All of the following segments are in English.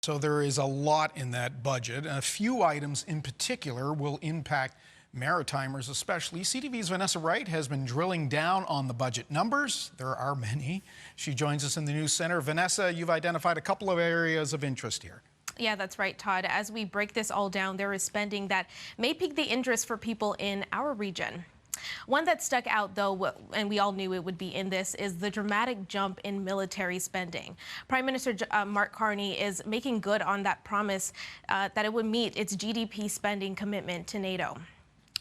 So there is a lot in that budget. A few items in particular will impact Maritimers especially. CTV's Vanessa Wright has been drilling down on the budget numbers. There are many. She joins us in the news center. Vanessa, you've identified a couple of areas of interest here. Yeah, that's right, Todd. As we break this all down, there is spending that may pique the interest for people in our region. One that stuck out, though, and we all knew it would be in this, is the dramatic jump in military spending. Prime Minister Mark Carney is making good on that promise that it would meet its GDP spending commitment to NATO.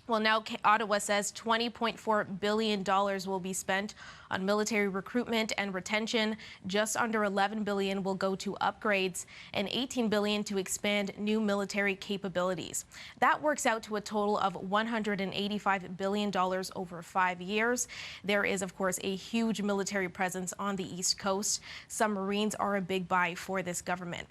Well, now Ottawa says $20.4 billion will be spent on military recruitment and retention. Just under $11 billion will go to upgrades and $18 billion to expand new military capabilities. That works out to a total of $185 billion over 5 years. There is, of course, a huge military presence on the East Coast. Submarines are a big buy for this government.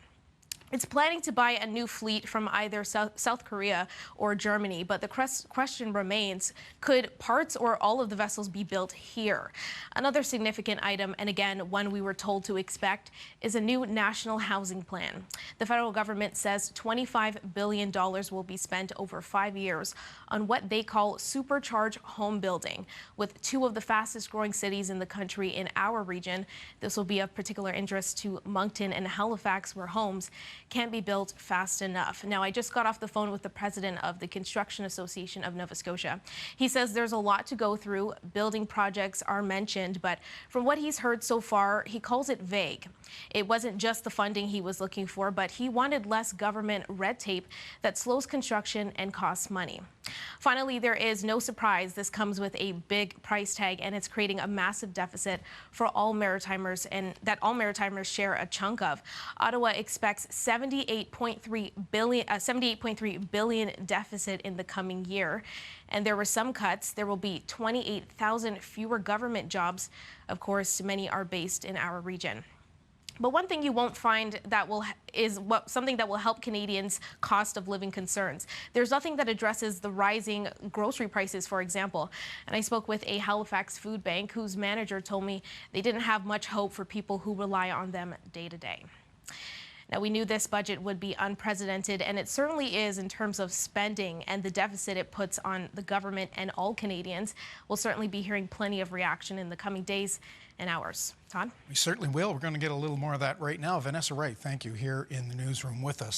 It's planning to buy a new fleet from either South Korea or Germany, but the question remains, could parts or all of the vessels be built here? Another significant item, and again, one we were told to expect, is a new national housing plan. The federal government says $25 billion will be spent over 5 years on what they call supercharged home building. With two of the fastest growing cities in the country in our region, this will be of particular interest to Moncton and Halifax, where homes can't be built fast enough. Now, I just got off the phone with the president of the Construction Association of Nova Scotia. He says there's a lot to go through. Building projects are mentioned, but from what he's heard so far, he calls it vague. It wasn't just the funding he was looking for, but he wanted less government red tape that slows construction and costs money. Finally, there is no surprise this comes with a big price tag, and it's creating a massive deficit for all Maritimers, and that all Maritimers share a chunk of. Ottawa expects $78.3 billion deficit in the coming year. And there were some cuts. There will be 28,000 fewer government jobs. Of course, many are based in our region. But one thing you won't find something that will help Canadians' cost of living concerns. There's nothing that addresses the rising grocery prices, for example. And I spoke with a Halifax food bank whose manager told me they didn't have much hope for people who rely on them day to day. Now, we knew this budget would be unprecedented, and it certainly is in terms of spending and the deficit it puts on the government and all Canadians. We'll certainly be hearing plenty of reaction in the coming days and hours. Todd? We certainly will. We're going to get a little more of that right now. Vanessa Wright, thank you, here in the newsroom with us.